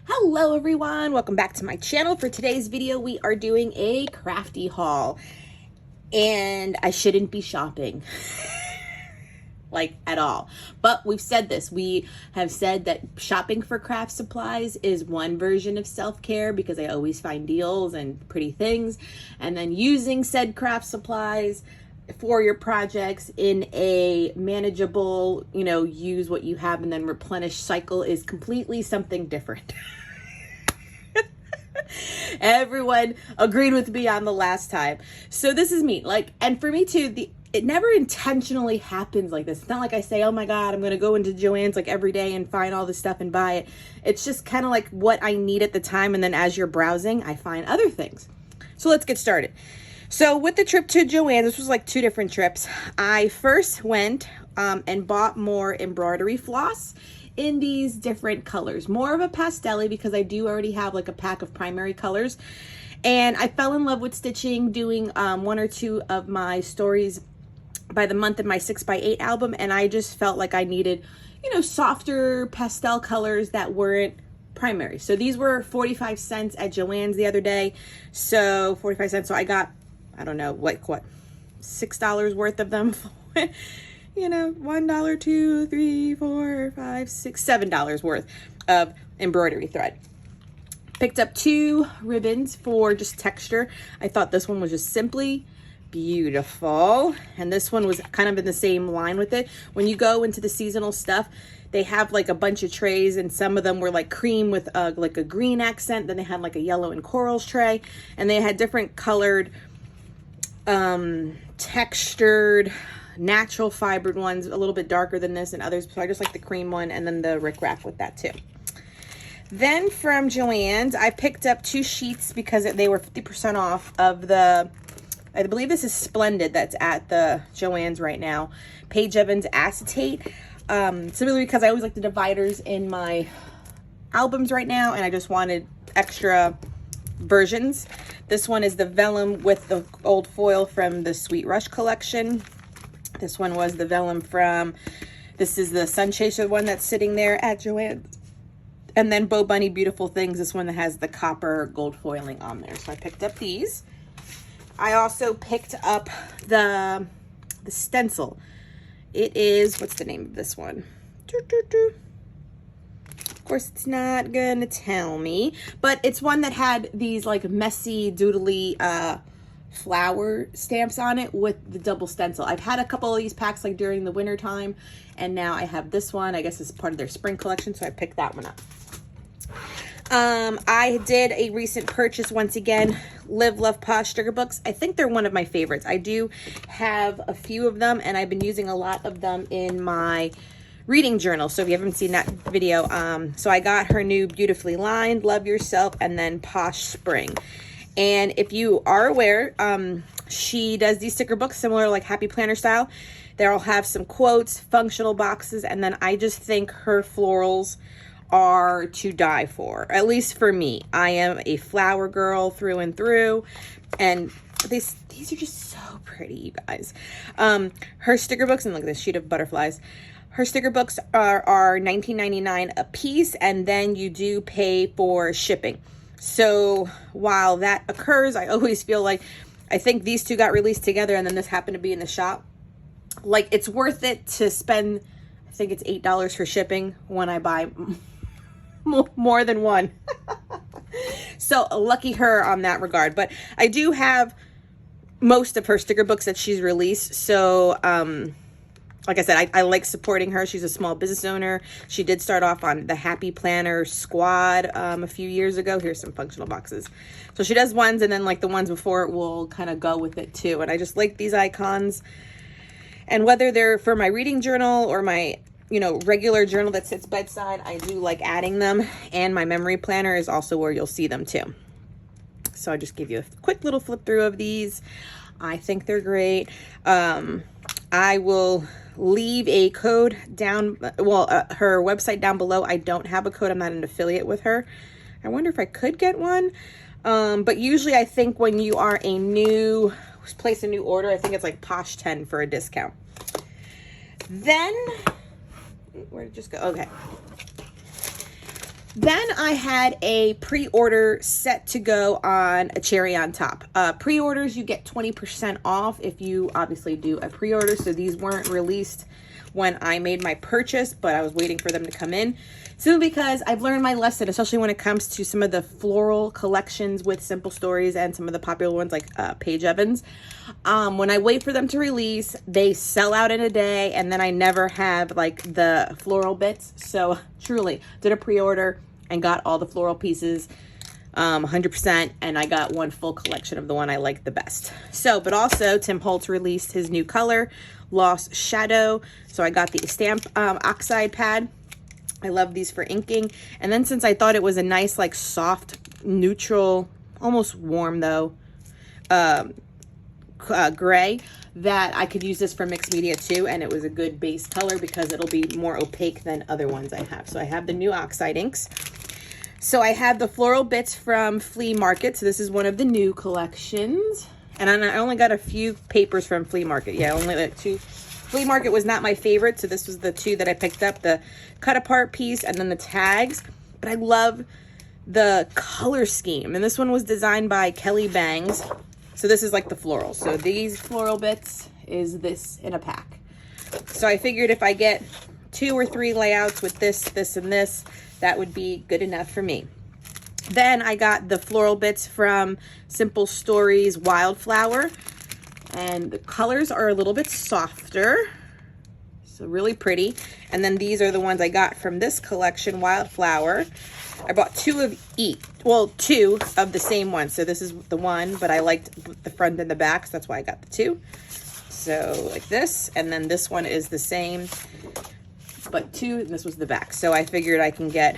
Hello everyone, welcome back to my channel. For today's video, we are doing a crafty haul. And I shouldn't be shopping. Like at all. But we've said this. We have said that shopping for craft supplies is one version of self-care because I always find deals and pretty things. And then using said craft supplies for your projects in a manageable, use what you have and then replenish cycle is completely something different. Everyone agreed with me on the last time. So this is me. And for me too, it never intentionally happens like this. It's not like I say, oh my God, I'm going to go into Joann's every day and find all this stuff and buy it. It's just kind of like what I need at the time. And then as you're browsing, I find other things. So let's get started. So with the trip to Joann, this was like two different trips. I first went and bought more embroidery floss in these different colors, more of a pastel because I do already have like a pack of primary colors. And I fell in love with stitching, doing one or two of my stories by the month in my 6x8 album. And I just felt like I needed, softer pastel colors that weren't primary. So these were 45 cents at Joann's the other day. So 45 cents. So I got, I don't know, what, $6 worth of them. $1, $2, $3, $4, $5, $6, $7 worth of embroidery thread. Picked up 2 ribbons for just texture. I thought this one was just simply beautiful. And this one was kind of in the same line with it. When you go into the seasonal stuff, they have like a bunch of trays and some of them were like cream with like a green accent. Then they had like a yellow and corals tray. And they had different colored, textured, natural fibered ones, a little bit darker than this and others. So I just like the cream one and then the rickrack with that too. Then from Joann's, I picked up 2 sheets because they were 50% off of the, I believe this is Splendid that's at the Joann's right now. Paige Evans acetate. Simply because I always like the dividers in my albums right now and I just wanted extra versions. This one is the vellum with the old foil from the Sweet Rush collection. This one was the vellum from, this is the Sun Chaser one that's sitting there at Joann's. And then Bo Bunny Beautiful Things, this one that has the copper gold foiling on there. So I picked up these. I also picked up the stencil. It is, what's the name of this one? Of course, it's not gonna tell me, but it's one that had these like messy, doodly, flower stamps on it with the double stencil. I've had a couple of these packs like during the winter time and now I have this one. I guess it's part of their spring collection, so I picked that one up. I did a recent purchase once again, Live Love Posh sticker books. I think they're one of my favorites. I do have a few of them and I've been using a lot of them in my reading journal. So if you haven't seen that video, so I got her new Beautifully Lined, Love Yourself, and then Posh Spring. And if you are aware, she does these sticker books similar like Happy Planner style. They'll have some quotes, functional boxes, and then I just think her florals are to die for. At least for me. I am a flower girl through and through. And these are just so pretty, you guys. Her sticker books, and look at this sheet of butterflies. Her sticker books are $19.99 a piece, and then you do pay for shipping. So while that occurs, I always feel like, I think these two got released together and then this happened to be in the shop. Like it's worth it to spend, I think it's $8 for shipping when I buy more than one. So lucky her on that regard. But I do have most of her sticker books that she's released. So, like I said, I like supporting her. She's a small business owner. She did start off on the Happy Planner squad a few years ago. Here's some functional boxes. So she does ones and then like the ones before it will kind of go with it too. And I just like these icons. And whether they're for my reading journal or my, regular journal that sits bedside, I do like adding them. And my memory planner is also where you'll see them too. So I just give you a quick little flip through of these. I think they're great. I will leave a code down, her website down below. I don't have a code. I'm not an affiliate with her. I wonder if I could get one. But usually I think when you are place a new order, I think it's like Posh 10 for a discount. Then, where did it just go? Okay. Then I had a pre-order set to go on a cherry on top. Pre-orders, you get 20% off if you obviously do a pre-order. So these weren't released when I made my purchase, but I was waiting for them to come in. Simply because I've learned my lesson, especially when it comes to some of the floral collections with Simple Stories and some of the popular ones like Paige Evans. When I wait for them to release, they sell out in a day, and then I never have like the floral bits. So truly did a pre-order and got all the floral pieces 100%, and I got one full collection of the one I liked the best. So, but also Tim Holtz released his new color, Lost Shadow. So I got the stamp oxide pad. I love these for inking. And then since I thought it was a nice, like soft, neutral, almost warm though, gray, that I could use this for mixed media too, and it was a good base color because it'll be more opaque than other ones I have. So I have the new oxide inks. So I have the floral bits from Flea Market. So this is one of the new collections. And I only got a few papers from Flea Market. Yeah, only like 2. Flea Market was not my favorite, so this was the 2 that I picked up, the cut apart piece and then the tags. But I love the color scheme. And this one was designed by Kelly Bangs. So this is like the floral. So these floral bits is this in a pack. So I figured if I get 2 or 3 layouts with this, this, and this, that would be good enough for me. Then I got the floral bits from Simple Stories Wildflower. And the colors are a little bit softer. So really pretty. And then these are the ones I got from this collection, Wildflower. I bought 2 of each. Well, 2 of the same one. So this is the one, but I liked the front and the back, so that's why I got the 2. So like this. And then this one is the same, but 2, and this was the back. So I figured I can get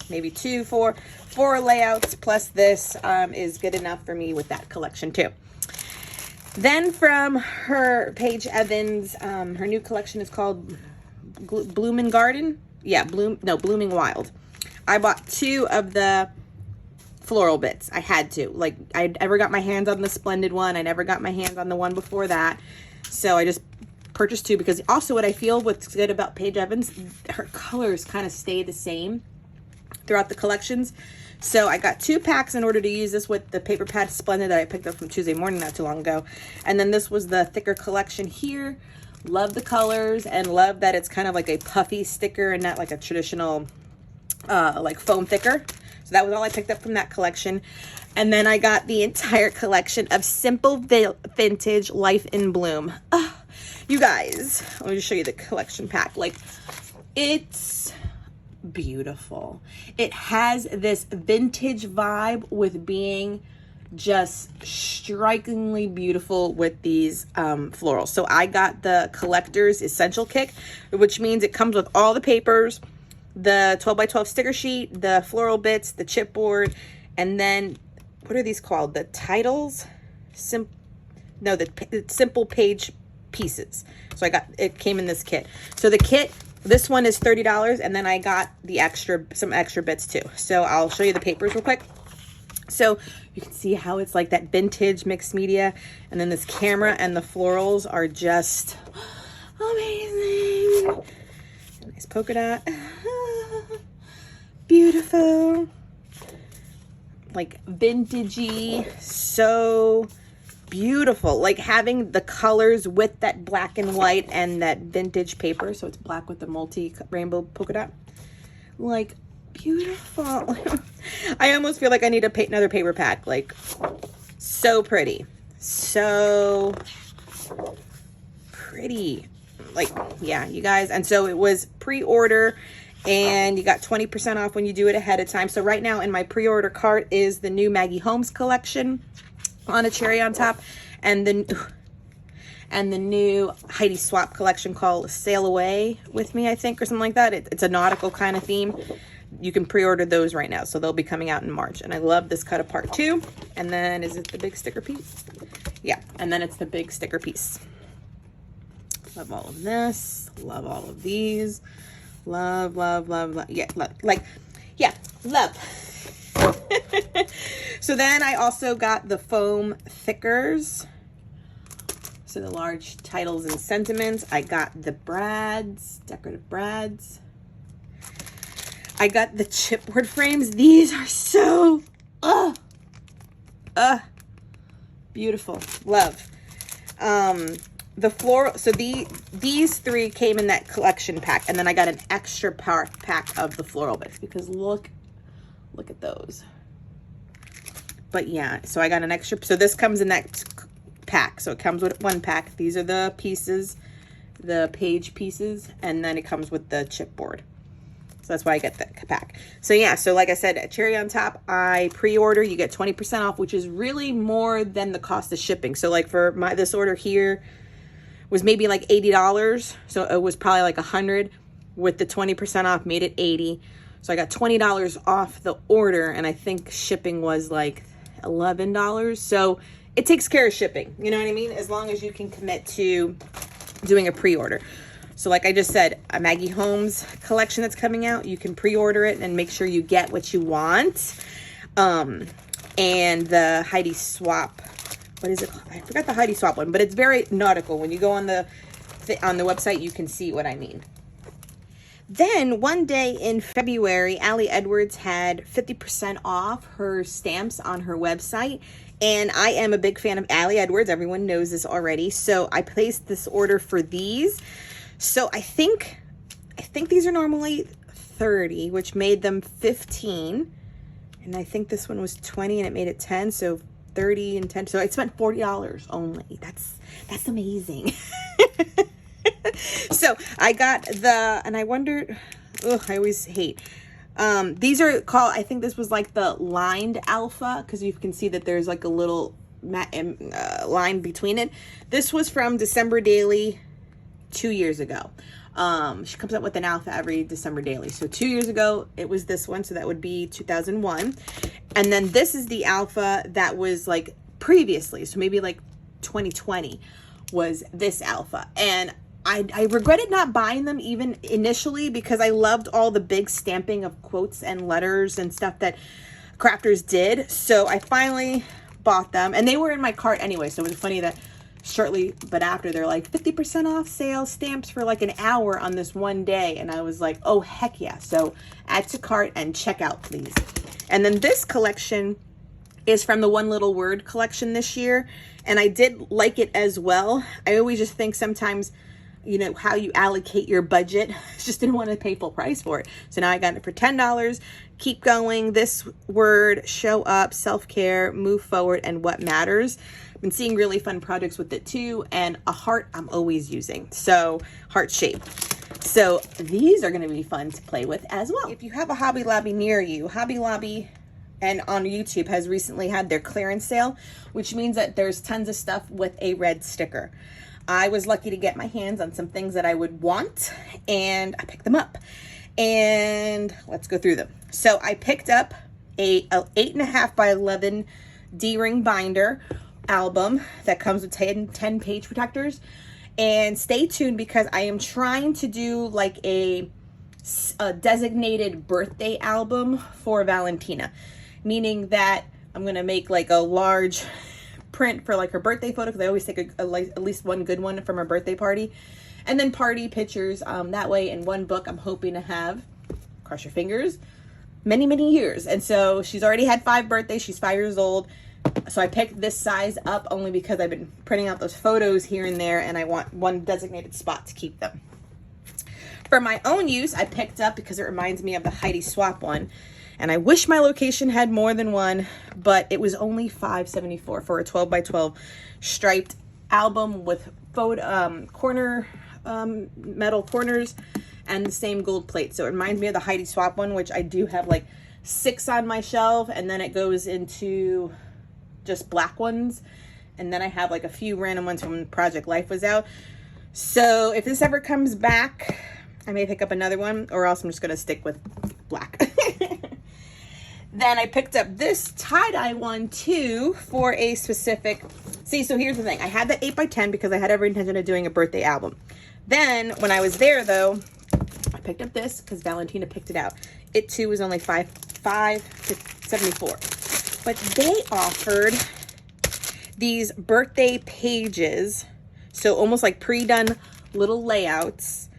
maybe 4 layouts plus this is good enough for me with that collection too. Then from her Paige Evans, her new collection is called Bloomin' Garden. Yeah, Blooming Wild. I bought 2 of the floral bits. I had to. Like, I never got my hands on the Splendid one. I never got my hands on the one before that. So I just purchased 2 because also what I feel what's good about Paige Evans, her colors kind of stay the same throughout the collections. So I got 2 packs in order to use this with the paper pad Splendid that I picked up from Tuesday Morning not too long ago. And then this was the thicker collection here. Love the colors and love that it's kind of like a puffy sticker and not like a traditional like foam thicker. So that was all I picked up from that collection. And then I got the entire collection of Simple Vintage Life in Bloom. You guys, let me just show you the collection pack. Like, it's beautiful. It has this vintage vibe with being just strikingly beautiful with these florals. So I got the collector's essential kit, which means it comes with all the papers, the 12x12 sticker sheet, the floral bits, the chipboard, and then what are these called? The titles? The simple page pieces. So it came in this kit. So the kit, this one is $30, and then I got the some extra bits too. So I'll show you the papers real quick. So you can see how it's like that vintage mixed media, and then this camera and the florals are just amazing. Nice polka dot. Beautiful. Like vintagey, so beautiful. Like having the colors with that black and white and that vintage paper. So it's black with the multi rainbow polka dot. Like beautiful. I almost feel like I need to paint another paper pack. Like so pretty. So pretty. Like, yeah, you guys. And so it was pre-order, and you got 20% off when you do it ahead of time. So right now in my pre-order cart is the new Maggie Holmes collection on a cherry on top, and the new Heidi Swapp collection called Sail Away With Me, I think, or something like that. It's a nautical kind of theme. You can pre-order those right now, so they'll be coming out in March. And I love this cut apart too. And then is it the big sticker piece? Yeah, and then it's the big sticker piece. Love all of this. Love all of these. Love, love, love, love. Yeah, love. Like, yeah, love. So then I also got the foam thickers. So the large titles and sentiments. I got the brads, decorative brads. I got the chipboard frames. These are so, beautiful. Love. The floral, so these three came in that collection pack, and then I got an extra pack of the floral bits because look at those. But yeah, so I got an extra, so this comes in that pack. So it comes with one pack. These are the pieces, the page pieces, and then it comes with the chipboard. So that's why I get the pack. So yeah, so like I said, cherry on top, I pre-order, you get 20% off, which is really more than the cost of shipping. So like for this order here was maybe like $80. So it was probably like $100 with the 20% off made it $80. So I got $20 off the order, and I think shipping was like $11. So it takes care of shipping, you know what I mean? As long as you can commit to doing a pre-order. So like I just said, a Maggie Holmes collection that's coming out, you can pre-order it and make sure you get what you want. And the Heidi Swap, what is it called? I forgot the Heidi Swap one, but it's very nautical. When you go on the website, you can see what I mean. Then one day in February, Allie Edwards had 50% off her stamps on her website. And I am a big fan of Allie Edwards. Everyone knows this already. So I placed this order for these. So I think these are normally 30, which made them 15. And I think this one was 20 and it made it 10. So 30 and 10. So I spent $40 only. That's amazing. So I got and I wondered, I always hate. These are called, I think this was like the lined alpha, because you can see that there's like a little line between it. This was from December Daily 2 years ago. She comes up with an alpha every December Daily. So 2 years ago, it was this one. So that would be 2001. And then this is the alpha that was like previously. So maybe like 2020 was this alpha. And I regretted not buying them even initially because I loved all the big stamping of quotes and letters and stuff that crafters did. So I finally bought them, and they were in my cart anyway. So it was funny that shortly but after they're like 50% off sale stamps for like an hour on this one day. And I was like, oh, heck yeah. So add to cart and check out, please. And then this collection is from the One Little Word collection this year. And I did like it as well. I always just think sometimes, you know, how you allocate your budget. Just didn't want to pay full price for it. So now I got it for $10. Keep going. This word, show up, self-care, move forward, and what matters. I've been seeing really fun projects with it too. And a heart I'm always using. So heart shape. So these are going to be fun to play with as well. If you have a Hobby Lobby near you, Hobby Lobby and on YouTube has recently had their clearance sale, which means that there's tons of stuff with a red sticker. I was lucky to get my hands on some things that I would want, and I picked them up. And let's go through them. So I picked up a 8.5 by 11 D-ring binder album that comes with 10 page protectors. And stay tuned because I am trying to do like a designated birthday album for Valentina, meaning that I'm going to make like a large print for like her birthday photo, because I always take at least one good one from her birthday party, and then party pictures. That way in one book I'm hoping to have, cross your fingers, many years. And so she's already had 5 birthdays. She's 5 years old. So I picked this size up only because I've been printing out those photos here and there, and I want one designated spot to keep them. For my own use, I picked up, because it reminds me of the Heidi Swap one, and I wish my location had more than one, but it was only $5.74 for a 12 by 12 striped album with corner metal corners and the same gold plate. So it reminds me of the Heidi Swap one, which I do have like 6 on my shelf, and then it goes into just black ones, and then I have like a few random ones from Project Life was out. So if this ever comes back, I may pick up another one, or else I'm just gonna stick with black. Then I picked up this tie-dye one too for a specific, so here's the thing. I had the 8 by 10 because I had every intention of doing a birthday album. Then when I was there though, I picked up this because Valentina picked it out. It too was only $5.74. But they offered these birthday pages, so almost like pre-done little layouts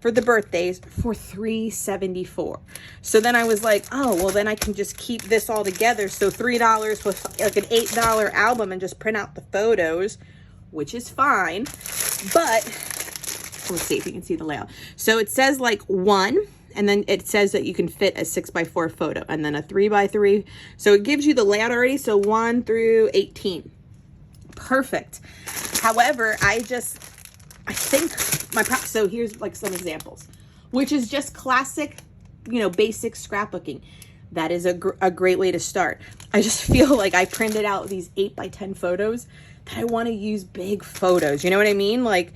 for the birthdays for $3.74. So then I was like, oh, well then I can just keep this all together. So $3 with like an $8 album and just print out the photos, which is fine. But let's see if you can see the layout. So it says like 1, and then it says that you can fit a 6x4 photo, and then a 3x3. So it gives you the layout already. So 1 through 18. Perfect. However, I think so here's like some examples, which is just classic, you know, basic scrapbooking. That is a great way to start. I just feel like I printed out these 8x10 photos that I want to use big photos. You know what I mean? Like,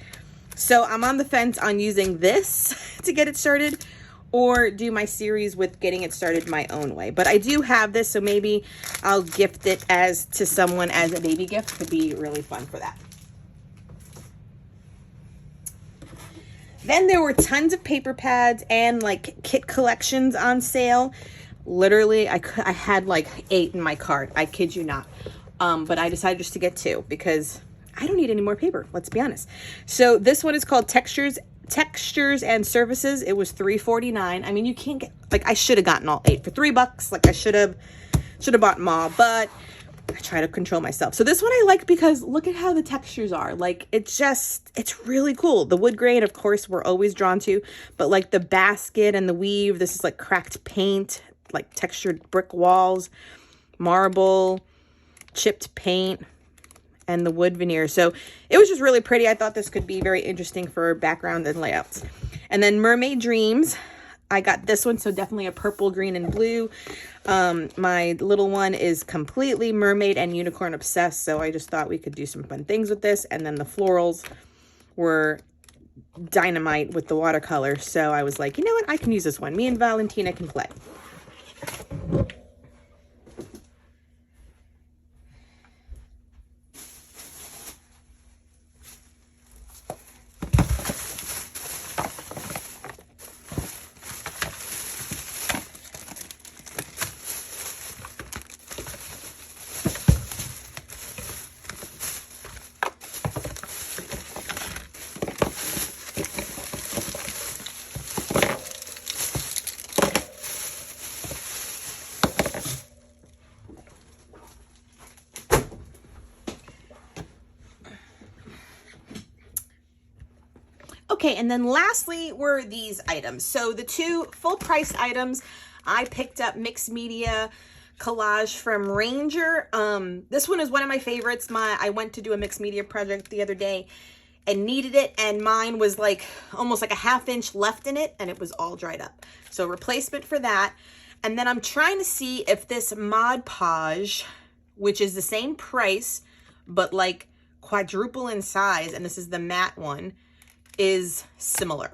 so I'm on the fence on using this to get it started, or do my series with getting it started my own way. But I do have this, so maybe I'll gift it to someone as a baby gift. Could be really fun for that. Then there were tons of paper pads and like kit collections on sale. Literally, I had like 8 in my cart. I kid you not. But I decided just to get 2 because I don't need any more paper. Let's be honest. So this one is called Textures and Surfaces. It was $3.49. I mean, you can't get, like, I should have gotten all 8 for $3. Like I should have bought them all, but I try to control myself. So this one I like because look at how the textures are. Like, it's really cool. The wood grain, of course, we're always drawn to, but like the basket and the weave, this is like cracked paint, like textured brick walls, marble, chipped paint, and the wood veneer. So it was just really pretty. I thought this could be very interesting for background and layouts. And then Mermaid Dreams, I got this one, so definitely a purple, green, and blue. My little one is completely mermaid and unicorn obsessed, so I just thought we could do some fun things with this. And then the florals were dynamite with the watercolor, so I was like, you know what, I can use this one. Me and Valentina can play. Okay, and then lastly were these items. So the 2 full price items, I picked up mixed media collage from Ranger. This one is one of my favorites. I went to do a mixed media project the other day and needed it, and mine was like almost like a 1/2 inch left in it, and it was all dried up. So replacement for that. And then I'm trying to see if this Mod Podge, which is the same price, but like quadruple in size, and this is the matte one, is similar,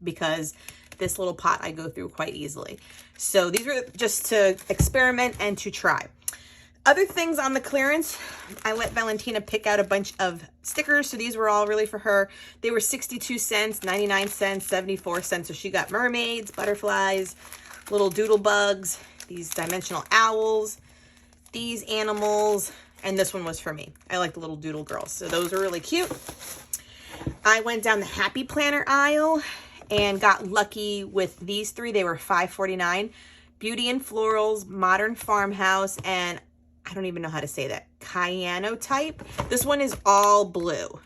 because this little pot I go through quite easily. So these are just to experiment and to try. Other things on the clearance, I let Valentina pick out a bunch of stickers. So these were all really for her. They were 62 cents, 99 cents, 74 cents. So she got mermaids, butterflies, little doodle bugs, these dimensional owls, these animals, and this one was for me. I like the little doodle girls. So those are really cute. I went down the Happy Planner aisle and got lucky with these 3. They were $5.49. Beauty and Florals, Modern Farmhouse, and I don't even know how to say that, cyanotype. This one is all blue,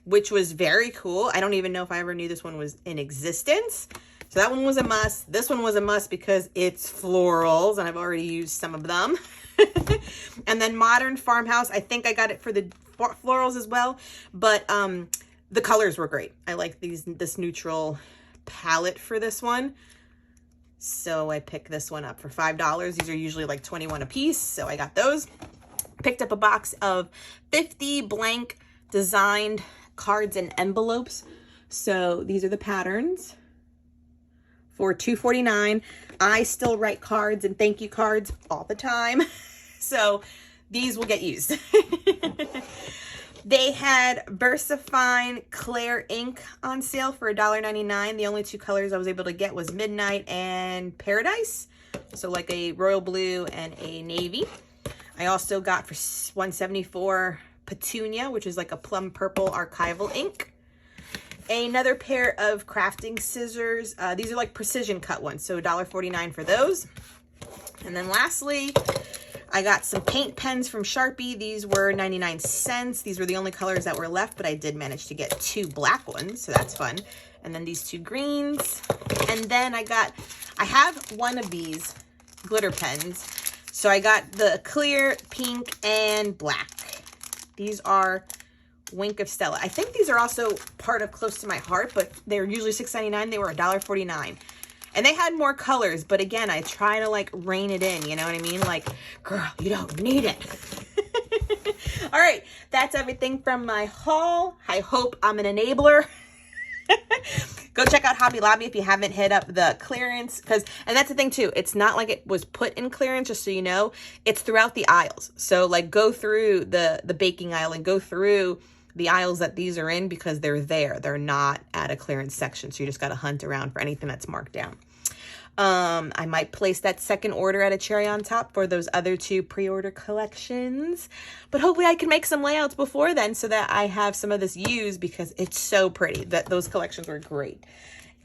which was very cool. I don't even know if I ever knew this one was in existence. So that one was a must. This one was a must because it's florals, and I've already used some of them. And then Modern Farmhouse, I think I got it for the florals as well, but the colors were great. I like this neutral palette for this one, so I picked this one up for $5. These are usually like 21 a piece, so I got those. Picked up a box of 50 blank designed cards and envelopes. So these are the patterns for $2.49. I still write cards and thank you cards all the time, so these will get used. They had VersaFine Clear ink on sale for $1.99. The only 2 colors I was able to get was Midnight and Paradise. So like a royal blue and a navy. I also got for $1.74 Petunia, which is like a plum purple archival ink. Another pair of crafting scissors. These are like precision cut ones, so $1.49 for those. And then lastly, I got some paint pens from Sharpie. These were 99 cents. These were the only colors that were left, but I did manage to get 2 black ones, so that's fun. And then these 2 greens. And then I have one of these glitter pens. So I got the clear, pink, and black. These are Wink of Stella. I think these are also part of Close to My Heart, but they're usually $6.99. They were $1.49. And they had more colors, but again, I try to like rein it in, you know what I mean? Like, girl, you don't need it. All right, that's everything from my haul. I hope I'm an enabler. Go check out Hobby Lobby if you haven't hit up the clearance, and that's the thing too, it's not like it was put in clearance, just so you know, it's throughout the aisles. So like go through the baking aisle and go through the aisles that these are in, because they're there. They're not at a clearance section, so you just got to hunt around for anything that's marked down. I might place that second order at a cherry on top for those other 2 pre-order collections, but hopefully I can make some layouts before then so that I have some of this used, because it's so pretty. Those collections were great.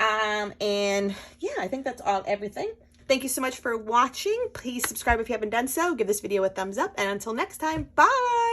And yeah, I think that's everything. Thank you so much for watching. Please subscribe if you haven't done so. Give this video a thumbs up, and until next time, bye.